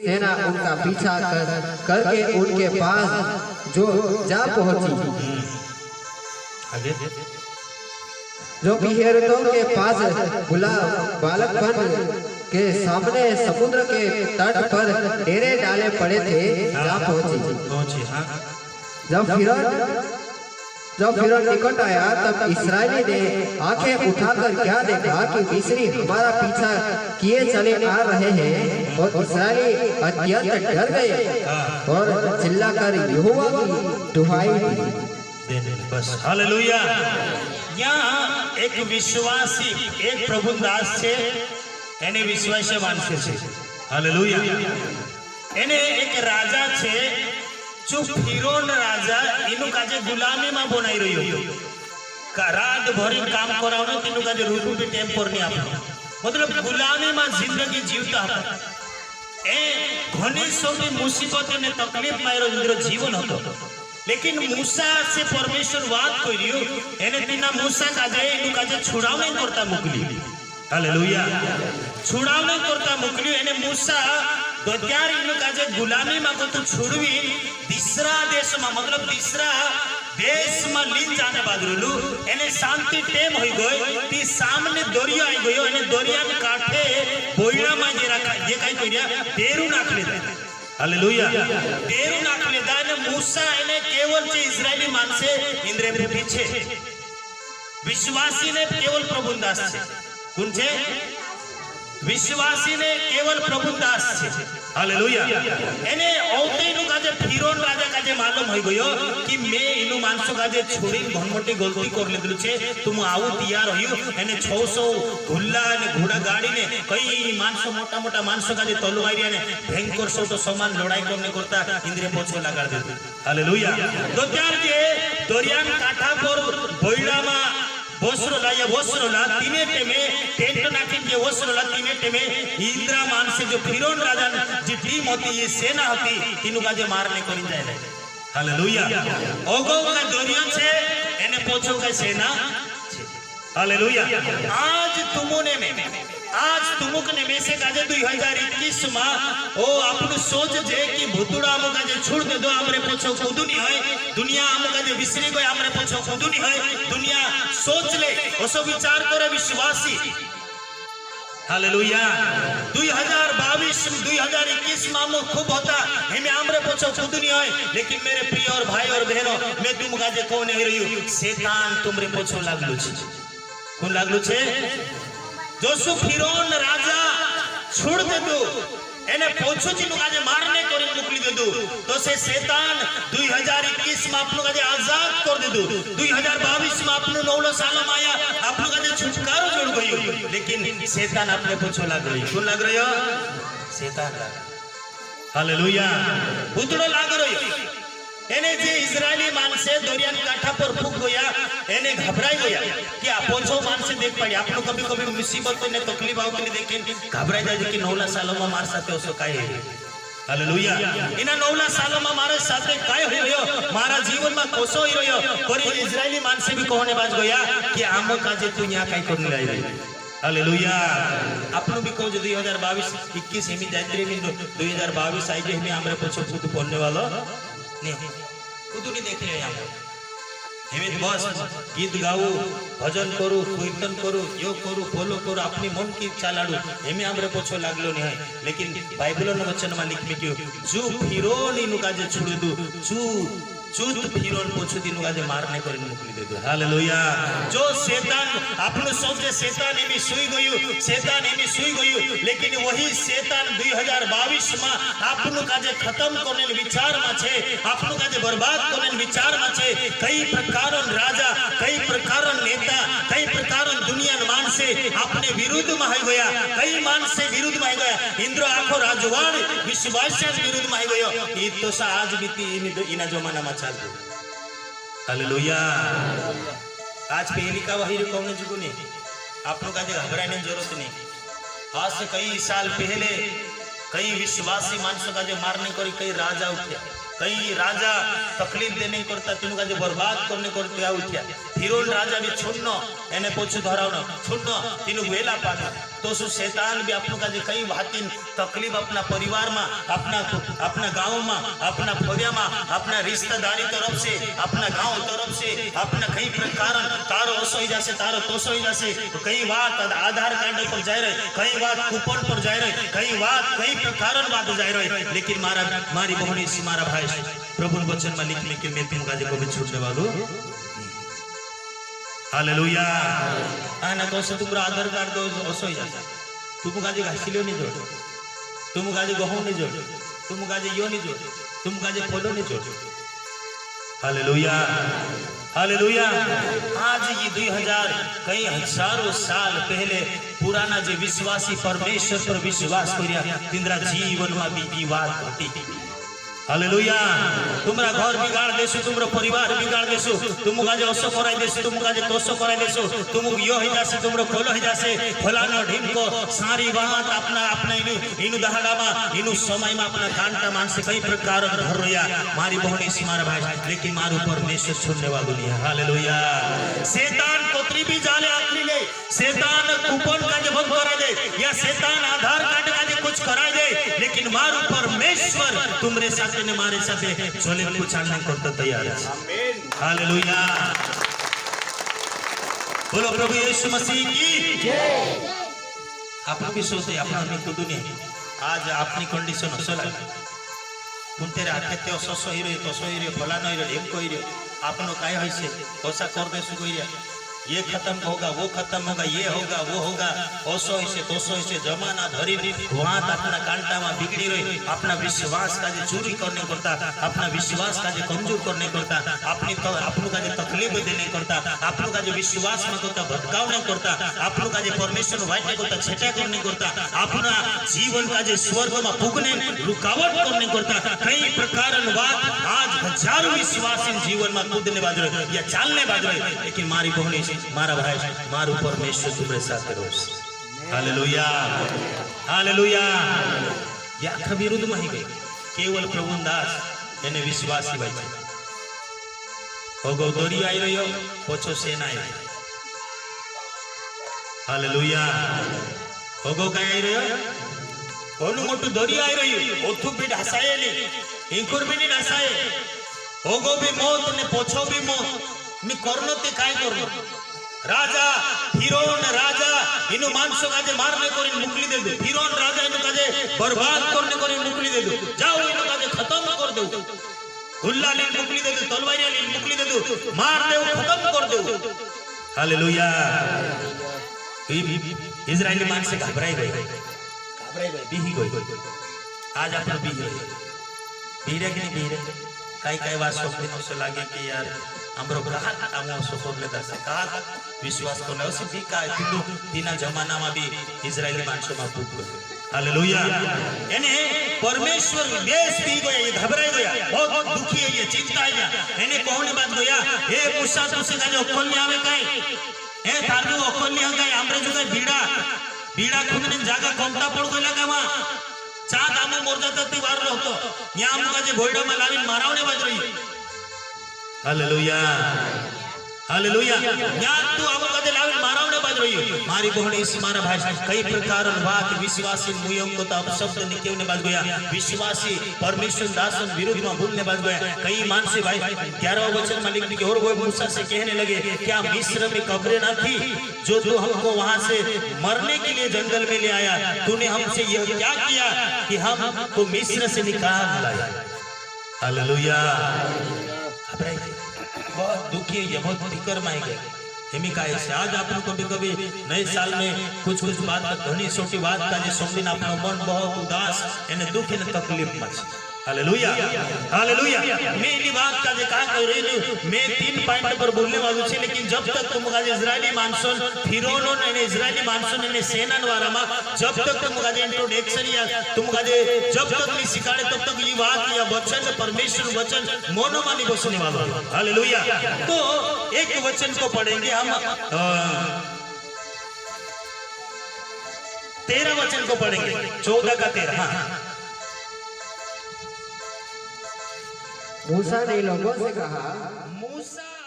सेना उनका पीछा करके उनके पास जो जा पहुंची, जो पीहरतों के पास बुला बालकपन के सामने समुद्र के तट पर डेरे डाले पड़े थे, जा पहुंची। जब फिरौन निकट आया तब इस्राएली ने आंखें उठाकर क्या देखा कि मिस्री हमारा पीछा किए चले आ रहे हैं, और इस्राएली अत्यंत डर गए और चिल्लाकर यहोवा की दुहाई दी। बस हालेलुया। यहाँ एक विश्वासी एक प्रभुदास छे, एने विश्वास मानसे छे। हालेलुया। एने एक राजा छे जो फिरौन राजा इनु काजे गुलामी में बनाई रही हो, रात भरी काम करावनो तीनु काजे रूपी टेम्पर नहीं आपनो, मतलब गुलामी में जिंदगी जीवता था। ए घनी सोनी मुसीबत ने तकलीफ में इंद्र जीवन होतो, लेकिन मूसा से परमेश्वर बात करियो, एने तीना मूसा काजे इनु काजे छुड़ावने करता मुकली। हालेलुया। छुड़ावने करता मुकली, एने मूसा दोत्यार इनु काजे गुलामी में को तो छुड़वी तीसरा देश में, मतलब तीसरा देश में लीन जाने बाद रुलू एने शांति टेम होई गई, ती सामने दरिया आई गयो, एने दरिया के काठे बोइला में जे रखा जे काई करिया पेरू नाख लेता। हालेलुया। पेरू नाख लेता ने मूसा एने केवल जे इजरायली मानसे इंद्रे पे पीछे विश्वासी ने केवल प्रभुदास छे, कोन छे? विश्वासी ने केवल प्रभुदास छे। हालेलुया। एने औते इनु काजे फिरौन राजा काजे मालूम होई गयो कि मैं इनु मानसो काजे छोड़ी घनमोटी गलती कर लेदलु छे, तुम आउ तैयार होइयो। एने 600 घुल्ला ने घोड़ा गाड़ी ने कई मानसो मोटा मोटा मानसो काजे तलवारी ने भयंकर सो तो समान लड़ाई करने करता इंद्रे पोछो लगा दे। हालेलुया। तो त्यार के दरिया काठा पर बोइडामा वस्त्रोला तीने टेमे टेंट नाखिन के वस्त्रोला तीने टेमे इंद्रा मान से जो फिरौन राजा जी टीम होती, ये सेना होती, तीनों का जे मारने को नहीं जाए। हालेलुया। ओगो का दरिया छे एने पोछो का सेना। हालेलुया। आज तुमुकने में से काजे 2021 में ओ आपनु सोच जे कि भुतुड़ा आम काजे छोड़ दे दो, हमरे पोछो खुदुनी है दुनिया, आम काजे विसरी गए हमरे पोछो खुदुनी है दुनिया, सोच ले ओसो विचार करे विश्वासी। हालेलुया। 2021 में खूब होता हमें हमरे पोछो खुदुनी है, लेकिन मेरे प्रिय और भाई और बहनों, मैं तुम काजे को नहीं रही हूं, शैतान तुमरे पोछो लागलु छे। कौन लागलु छे? जोसु फिरौन राजा छोड़ दे दो, एने पोछो जी लोग आज मारने को मुकली दे दो, तो से शैतान 2021 में आप लोग आज आजाद कर दे दो। 2022 में आप लोग 9 साल में आया, आप लोग आज छुटकारो जोड़ गई, लेकिन शैतान अपने पोछो लाग रही। कौन लाग रही हो? शैतान लाग। हालेलुया। भूतड़ो लाग रही। एने जे इजरायली मानसे दरिया काठा पर फूक गया, एने घबराई गया कि पोछो मानसे देख पाई। आप लोग कभी कभी मुसीबत ने तकलीफ आवत ने देखे घबराई जाए कि 9 सालों में मार साथे ओसो काय है। हालेलुया। इना 9 सालों में मारे साथे काय होई रह्यो, मारा जीवन में कोसो ही रह्यो, पर इजरायली मानसे भी कहने बाज गया कि आम काजे तू यहां काय करने लाई रही। हालेलुया। आपनो भी कहो 2022-21 हेमी जात्री में 2022 आई जे हमें हमरे पोछो खुद पड़ने वाला नहीं, खुद नहीं देख रहे हैं हेमित बस गीत गाऊ, भजन करू, कीर्तन करू, योग करू, फॉलो करू, अपनी मन की इच्छा लाडू, हेमे हमरे पोछो लागलो नहीं है। लेकिन बाइबल न वचन में लिख में क्यों जो फिरौन इनु काजे छोड़ दू, चूत फिरौन पोछो दिनु काजे मारने को मुकली दे दो। हालेलुया। जो शैतान आपनो सोचे शैतान एमी सुई गयो, शैतान एमी सुई गयो, लेकिन वही शैतान 2022 में आपनो काजे खत्म करने विचार में छे, आपनो काजे बर्बाद करने विचार में छे। कई प्रकार राजा, कई प्रकार नेता, कई प्रकार दुनिया मान से अपने विरुद्ध में आई गया, कई मान से विरुद्ध में आई गया, इंद्र आखो राजवाड़ विश्वास विरुद्ध में आई गयो। ये तो सा आज बीती इना जमाना में चालू। हालेलुया। आज पहली का वही कौन जुगुनी आप लोग आज घबराने की जरूरत नहीं। आज से कई साल पहले कई विश्वासी मानसों का जो मारने को कई राजा उठे। कहीं राजा तकलीफ देने करता तुम काजे बर्बाद करने करते आ उठिया फिरोन राजा भी छुन्नो एने पोछु धरावनो छुन्नो तीनु वेला पाना तो सु शैतान भी आपन काजे कई भातिन तकलीफ अपना परिवार में अपना गांव में अपना फरिया में अपना रिश्तेदारी तरफ से अपना गांव तरफ से अपना कई प्रकार तारो असोई जासे तारो तोसोई जासे कई बात आधार कार्ड पर जाए रहे कई बात कूपन पर जाए रहे कई बात कई प्रकार बात जाए रहे लेकिन मारी बहनी से मारा भाई प्रभु वचन में लिखने के मैं तुम काजे को भी छूटने वालों हालेलुया आना तो से तुमरा आधार कार्ड दो असोई जाता तुम काजे घासिलो नहीं जोड़ तुम काजे गहूं नहीं जोड़ तुम काजे यो नहीं जोड़ तुम काजे फलो नहीं जोड़ हालेलुया हालेलुया आज ये 2000 कई हजारों साल पहले पुराना जो विश्वासी परमेश्वर पर विश्वास करिया तिंद्रा जीवन में बीती बात घटी हालेलुया तुमरा घर बिगाड़ देसु तुमरा परिवार बिगाड़ देसु तुम काजे असो कराई देसु तुम काजे तोसो कराई देसु तुम यो हो जासे तुमरो खोलो हो जासे फलाना ढीम को सारी बात अपना अपना इनु दहाड़ा में इनु समय में अपना कांटा मान से कई प्रकार भर रया मारी बहनी से मारा भाई लेकिन मारू परमेश्वर छोड़ने वाला नहीं है हालेलुया शैतान कोतरी भी जाले आखरी ले शैतान कूपन काजे बंद करा दे या शैतान आधार कार्ड काजे कुछ करा दे लेकिन मारू परमेश्वर तुमरे साथ ने मारे साथे चले उछालने करता तैयार है आमीन हालेलुया बोलो प्रभु यीशु मसीह की जय आप भी सोचते अपना नहीं खुद नहीं आज अपनी कंडीशन असो लगे कुन तेरे हाथ ते असो ही रे तसो ही रे फलाना ही रे एक कोई रे आपनो काय होइसे ओसा कर दे सु कोई रे ये खत्म होगा वो खत्म होगा ये होगा वो होगा ओसो से तोसो से जमाना धरी वहां अपना कांटा में बिगड़ी रही अपना विश्वास का जे चोरी करने करता अपना विश्वास का जे कमजोर करने करता अपनी तो अपनों का जे तकलीफ देने करता अपनों का जो विश्वास में करता भटकाव नहीं करता अपनों का जे परमेश्वर वाइट करता छेटा करने करता अपना जीवन का जे स्वर्ग में पुगने रुकावट करने करता कई प्रकार बात आज हजारों विश्वासी जीवन में कूदने बाज रहे या चालने बाज रहे लेकिन मारी बहनी मारा भाई मारू परमेश्वर तुम्हारे साथ करो हालेलुया हालेलुया या आखा विरुद्ध में ही गई केवल प्रभु दास एने विश्वासी भाई हो गो दौरी आई रही हो पोछो सेना आई हालेलुया हो गो कहीं आई रही हो कोनु मोटू दौरी आई रही ओथु भी ढासाए नहीं इंकुर भी नहीं ढासाए हो गो भी मौत ने पोछो भी मौत मी करनो ते काय करनो राजा फिरौन राजा इनु मानसो काजे मारने कोरी मुकली दे दो फिरौन राजा इनु काजे बर्बाद करने कोरी मुकली दे दो जाओ इनु काजे खत्म कर दो गुल्ला ले मुकली दे दो तलवार ले मुकली दे दो मार दो खत्म कर दो हालेलुया इजराइली मान से घबराई गए बिही गए आज आप बिही गए बीरे कि नहीं बीरे कई बात स्वप्न से लागे कि यार हमरो ग्राहक आमो सफर लेता से कहा विश्वास करने उसी भी का तीना जमाना में भी इजरायली मानसों में फूट गए हालेलुया यानी परमेश्वर देश भी गया ये घबराई गया बहुत दुखी है ये चिंता है यानी कहने बात गया हे मूसा तुसे का जो अक्कल नहीं आवे काई हे तारु अक्कल नहीं गए हमरे जो बीड़ा बीड़ा खुद ने जागा कोमता पड़ गया का वहां चांद आमो मोर जाता ती वार रहतो या आम का जे भोयडा में लावीन मारावने बाज रही हालेलुया हालेलुया यार तू आमो का जे लावीन मारावने बाज रही मारी बहन इस मारा भाई कई प्रकार बात विश्वासी मुयम को तो शब्द निकेवने बाज गया विश्वासी परमेश्वर दासन विरोध में बोलने बाज गया कई मान से भाई 11वें वचन में लिखने के और वो मूसा से कहने लगे क्या मिस्र में कब्रें ना थी जो तू हमको वहां से मरने के लिए जंगल में ले आया तूने हमसे यह क्या किया कि हम को मिस्र से निकाल लाया हालेलुया बहुत दुखी है बहुत फिकर में गए हेमी का ऐसे आज आप लोग कभी कभी नए साल में कुछ बात घनी छोटी बात का जो समझी ना अपना मन बहुत उदास यानी दुख ने तकलीफ में हालेलुया हालेलुया मैं इन बात का जे कहा कह रही हूं मैं 3 पॉइंट पर बोलने वाला हूं लेकिन जब तक तुम का इजरायली मानसून फिरौन ने इजरायली मानसून ने सेनान वाला में जब तक तुम का इंट्रोडक्शन या तुम का जब तक नहीं सिखाए तब तक ये बात या वचन परमेश्वर वचन मोनो मानी बसने वाला हालेलुया तो एक वचन को पढ़ेंगे हम 13 वचन को पढ़ेंगे 14 का 13 हाँ मूसा ने लोगों से कहा, मूसा